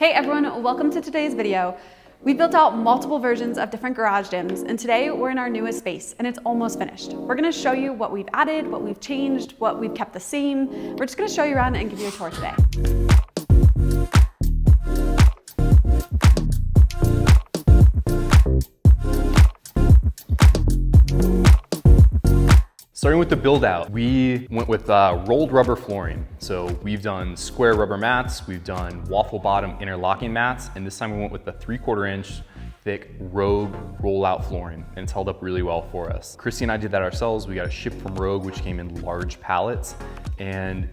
Hey everyone, welcome to today's video. We built out multiple versions of different garage gyms, and today we're in our newest space and it's almost finished. We're gonna show you what we've added, what we've changed, what we've kept the same. We're just gonna show you around and give you a tour today. Starting with the build out, we went with rolled rubber flooring. So we've done square rubber mats, we've done waffle bottom interlocking mats, and this time we went with the 3/4 inch thick Rogue rollout flooring, and it's held up really well for us. Christy and I did that ourselves. We got a ship from Rogue, which came in large pallets, and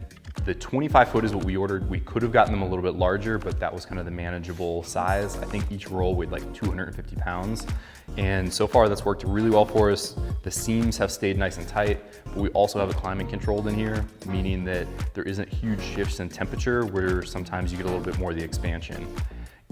the 25 foot is what we ordered. We could have gotten them a little bit larger, but that was kind of the manageable size. I think each roll weighed like 250 pounds. And so far that's worked really well for us. The seams have stayed nice and tight, but we also have it climate controlled in here, meaning that there isn't huge shifts in temperature where sometimes you get a little bit more of the expansion.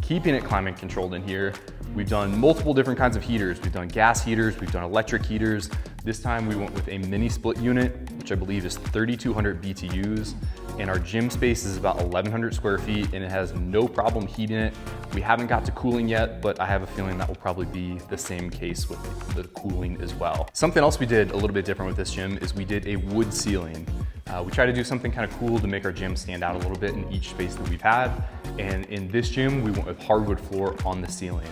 Keeping it climate controlled in here, we've done multiple different kinds of heaters. We've done gas heaters, we've done electric heaters. This time we went with a mini split unit, which I believe is 3,200 BTUs. And our gym space is about 1,100 square feet and it has no problem heating it. We haven't got to cooling yet, but I have a feeling that will probably be the same case with the cooling as well. Something else we did a little bit different with this gym is we did a wood ceiling. We try to do something kind of cool to make our gym stand out a little bit in each space that we've had. And in this gym, we went with hardwood floor on the ceiling.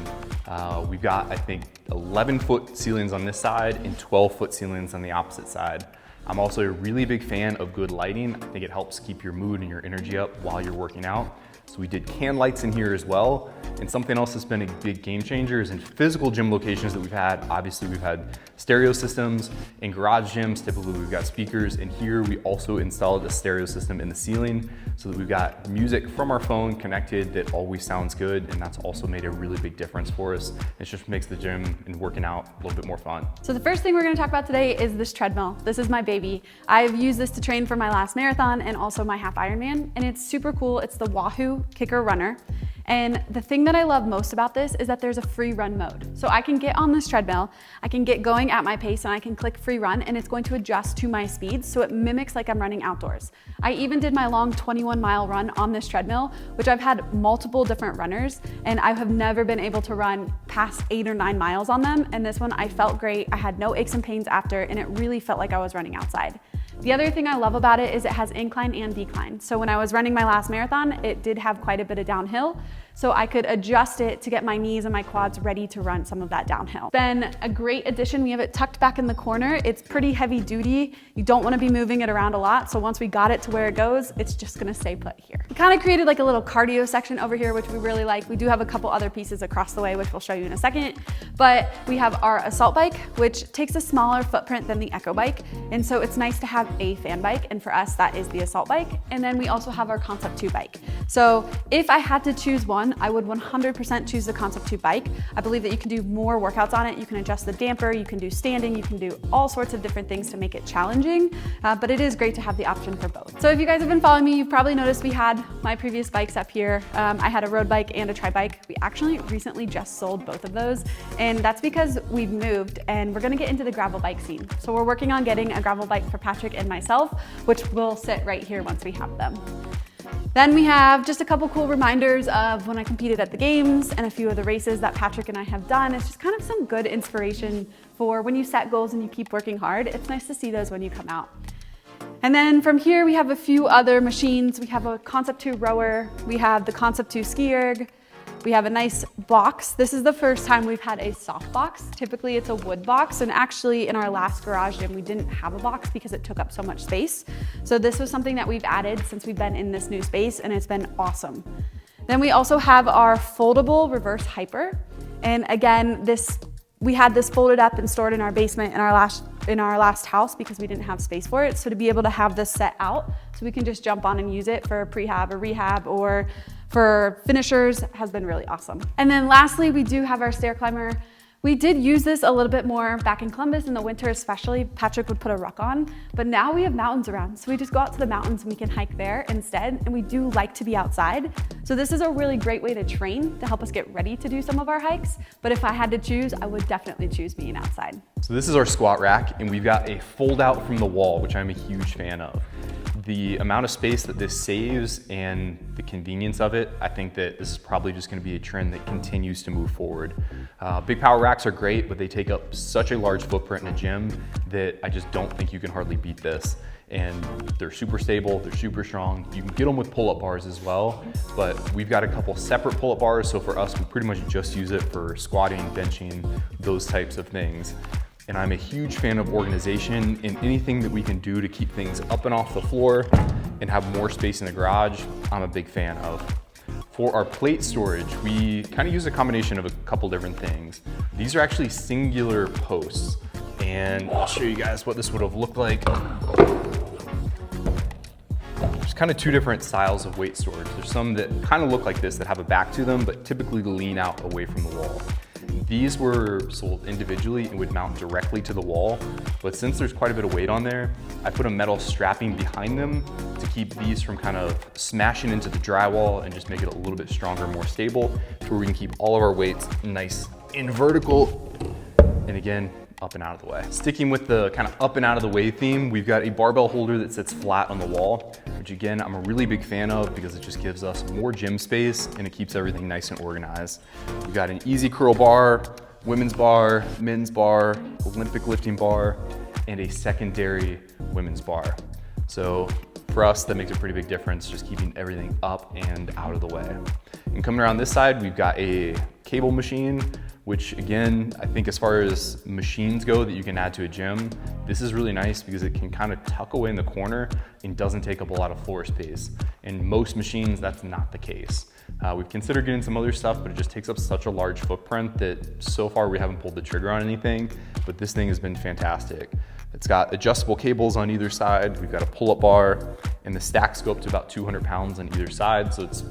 We've got, I think, 11-foot ceilings on this side and 12-foot ceilings on the opposite side. I'm also a really big fan of good lighting. I think it helps keep your mood and your energy up while you're working out. So we did can lights in here as well. And something else that's been a big game changer is in physical gym locations that we've had. Obviously we've had stereo systems. In garage gyms, typically we've got speakers. And here we also installed a stereo system in the ceiling so that we've got music from our phone connected that always sounds good. And that's also made a really big difference for us. It just makes the gym and working out a little bit more fun. So the first thing we're gonna talk about today is this treadmill. This is my baby. I've used this to train for my last marathon and also my half Ironman, and it's super cool. It's the Wahoo Kicker Runner. And the thing that I love most about this is that there's a free run mode. So I can get on this treadmill, I can get going at my pace, and I can click free run, and it's going to adjust to my speed so it mimics like I'm running outdoors. I even did my long 21-mile run on this treadmill, which I've had multiple different runners, and I have never been able to run past 8 or 9 miles on them. And this one, I felt great. I had no aches and pains after, and it really felt like I was running outside. The other thing I love about it is it has incline and decline. So when I was running my last marathon, it did have quite a bit of downhill. So I could adjust it to get my knees and my quads ready to run some of that downhill. Then a great addition, we have it tucked back in the corner. It's pretty heavy duty. You don't want to be moving it around a lot. So once we got it to where it goes, it's just gonna stay put here. We kind of created like a little cardio section over here, which we really like. We do have a couple other pieces across the way, which we'll show you in a second. But we have our assault bike, which takes a smaller footprint than the Echo bike. And so it's nice to have a fan bike. And for us, that is the assault bike. And then we also have our Concept 2 bike. So if I had to choose one, I would 100% choose the Concept 2 bike. I believe that you can do more workouts on it. You can adjust the damper, you can do standing, you can do all sorts of different things to make it challenging, but it is great to have the option for both. So if you guys have been following me, you've probably noticed we had my previous bikes up here. I had a road bike and a tri bike. We actually recently just sold both of those, and that's because we've moved and we're gonna get into the gravel bike scene. So we're working on getting a gravel bike for Patrick and myself, which will sit right here once we have them. Then we have just a couple cool reminders of when I competed at the games and a few of the races that Patrick and I have done. It's just kind of some good inspiration for when you set goals and you keep working hard. It's nice to see those when you come out. And then from here, we have a few other machines. We have a Concept 2 rower. We have the Concept 2 ski erg. We have a nice box. This is the first time we've had a soft box. Typically it's a wood box, and actually in our last garage gym, we didn't have a box because it took up so much space. So this was something that we've added since we've been in this new space, and it's been awesome. Then we also have our foldable reverse hyper. And again, we had this folded up and stored in our basement in our last house because we didn't have space for it. So to be able to have this set out so we can just jump on and use it for prehab or rehab or for finishers has been really awesome. And then lastly, we do have our stair climber. We did use this a little bit more back in Columbus in the winter, especially. Patrick would put a ruck on, but now we have mountains around. So we just go out to the mountains and we can hike there instead. And we do like to be outside. So this is a really great way to train to help us get ready to do some of our hikes. But if I had to choose, I would definitely choose being outside. So this is our squat rack, and we've got a fold out from the wall, which I'm a huge fan of. the amount of space that this saves and the convenience of it, I think that this is probably just gonna be a trend that continues to move forward. Big power racks are great, but they take up such a large footprint in a gym that I just don't think you can hardly beat this. And they're super stable, they're super strong. You can get them with pull-up bars as well, but we've got a couple separate pull-up bars, so for us, we pretty much just use it for squatting, benching, those types of things. And I'm a huge fan of organization, and anything that we can do to keep things up and off the floor and have more space in the garage, I'm a big fan of. For our plate storage, we kind of use a combination of a couple different things. These are actually singular posts, and I'll show you guys what this would have looked like. There's kind of two different styles of weight storage. There's some that kind of look like this that have a back to them, but typically lean out away from the wall. These were sold individually and would mount directly to the wall, but since there's quite a bit of weight on there, I put a metal strapping behind them to keep these from kind of smashing into the drywall and just make it a little bit stronger, more stable, to where we can keep all of our weights nice and vertical, and again, up and out of the way. Sticking with the kind of up and out of the way theme, we've got a barbell holder that sits flat on the wall, which again, I'm a really big fan of because it just gives us more gym space and it keeps everything nice and organized. We've got an easy curl bar, women's bar, men's bar, Olympic lifting bar, and a secondary women's bar. So for us, that makes a pretty big difference, just keeping everything up and out of the way. And coming around this side, we've got a cable machine, which again, I think as far as machines go that you can add to a gym, this is really nice because it can kind of tuck away in the corner and doesn't take up a lot of floor space. In most machines, that's not the case. We've considered getting some other stuff, but it just takes up such a large footprint that so far we haven't pulled the trigger on anything, but this thing has been fantastic. It's got adjustable cables on either side. We've got a pull-up bar, and the stacks go up to about 200 pounds on either side, so it's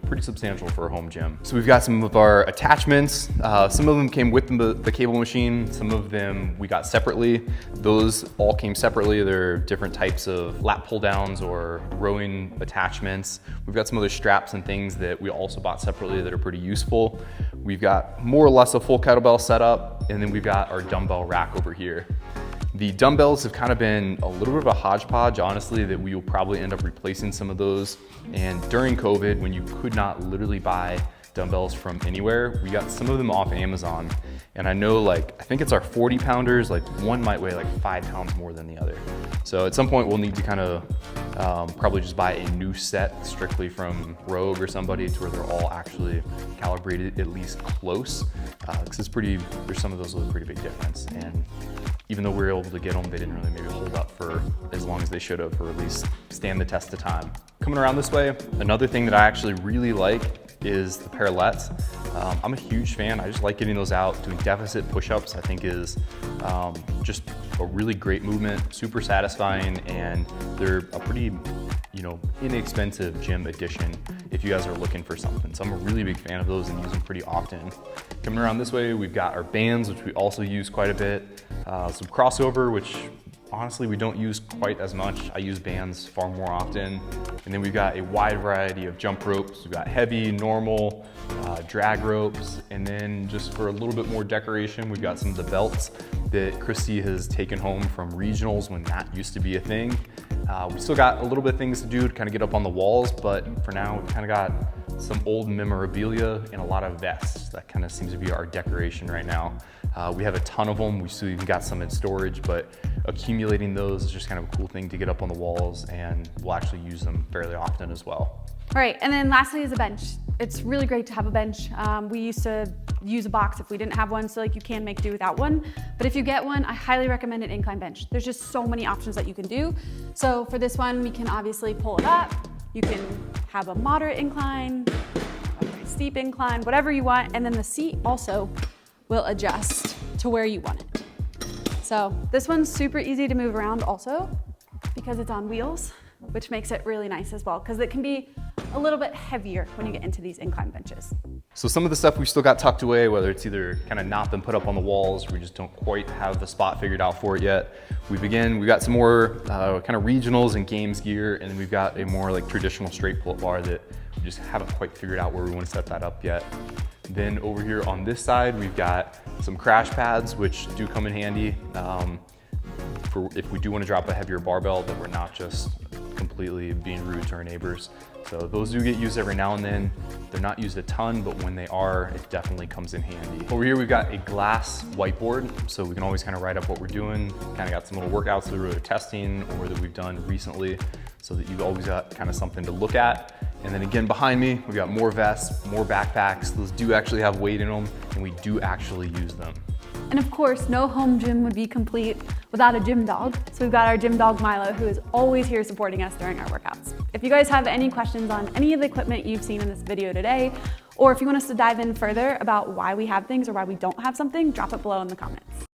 pretty substantial for a home gym. So we've got some of our attachments. Some of them came with the cable machine. Some of them we got separately. Those all came separately. They're different types of lat pull downs or rowing attachments. We've got some other straps and things that we also bought separately that are pretty useful. We've got more or less a full kettlebell setup, and then we've got our dumbbell rack over here. The dumbbells have kind of been a little bit of a hodgepodge, honestly, that we will probably end up replacing some of those. And during COVID, when you could not literally buy dumbbells from anywhere, we got some of them off Amazon. And I know, I think it's our 40 pounders, one might weigh 5 pounds more than the other. So at some point we'll need to kind of probably just buy a new set strictly from Rogue or somebody to where they're all actually calibrated at least close. Because there's some of those with a pretty big difference. And even though we were able to get them, they didn't really maybe hold up for as long as they should have, or at least stand the test of time. Coming around this way, another thing that I actually really like is the parallettes. I'm a huge fan. I just like getting those out. Doing deficit push-ups I think is just a really great movement, super satisfying, and they're a pretty inexpensive gym addition if you guys are looking for something. So I'm a really big fan of those and use them pretty often. Coming around this way, we've got our bands, which we also use quite a bit. Some crossover, which honestly we don't use quite as much. I use bands far more often. And then we've got a wide variety of jump ropes. We've got heavy, normal, drag ropes. And then just for a little bit more decoration, we've got some of the belts that Christy has taken home from regionals when that used to be a thing. We still got a little bit of things to do to kind of get up on the walls, but for now we've kind of got some old memorabilia and a lot of vests. That kind of seems to be our decoration right now. We have a ton of them. We still even got some in storage, but accumulating those is just kind of a cool thing to get up on the walls, and we'll actually use them fairly often as well. All right, and then lastly is a bench. It's really great to have a bench. We used to use a box if we didn't have one, so you can make do without one. But if you get one, I highly recommend an incline bench. There's just so many options that you can do. So for this one, we can obviously pull it up. You can have a moderate incline, a very steep incline, whatever you want. And then the seat also will adjust to where you want it. So this one's super easy to move around also because it's on wheels, which makes it really nice as well, because it can be a little bit heavier when you get into these incline benches. So some of the stuff we still got tucked away, whether it's either kind of not been put up on the walls, or we just don't quite have the spot figured out for it yet. We got some more kind of regionals and games gear, and then we've got a more traditional straight pull-up bar that we just haven't quite figured out where we want to set that up yet. Then over here on this side, we've got some crash pads, which do come in handy for if we do want to drop a heavier barbell, that we're not just completely being rude to our neighbors. So those do get used every now and then. They're not used a ton, but when they are, it definitely comes in handy. Over here, we've got a glass whiteboard, so we can always kind of write up what we're doing. Kind of got some little workouts that we're testing or that we've done recently, so that you've always got kind of something to look at. And then again, behind me, we've got more vests, more backpacks. Those do actually have weight in them, and we do actually use them. And of course, no home gym would be complete without a gym dog. So we've got our gym dog, Milo, who is always here supporting us during our workouts. If you guys have any questions on any of the equipment you've seen in this video today, or if you want us to dive in further about why we have things or why we don't have something, drop it below in the comments.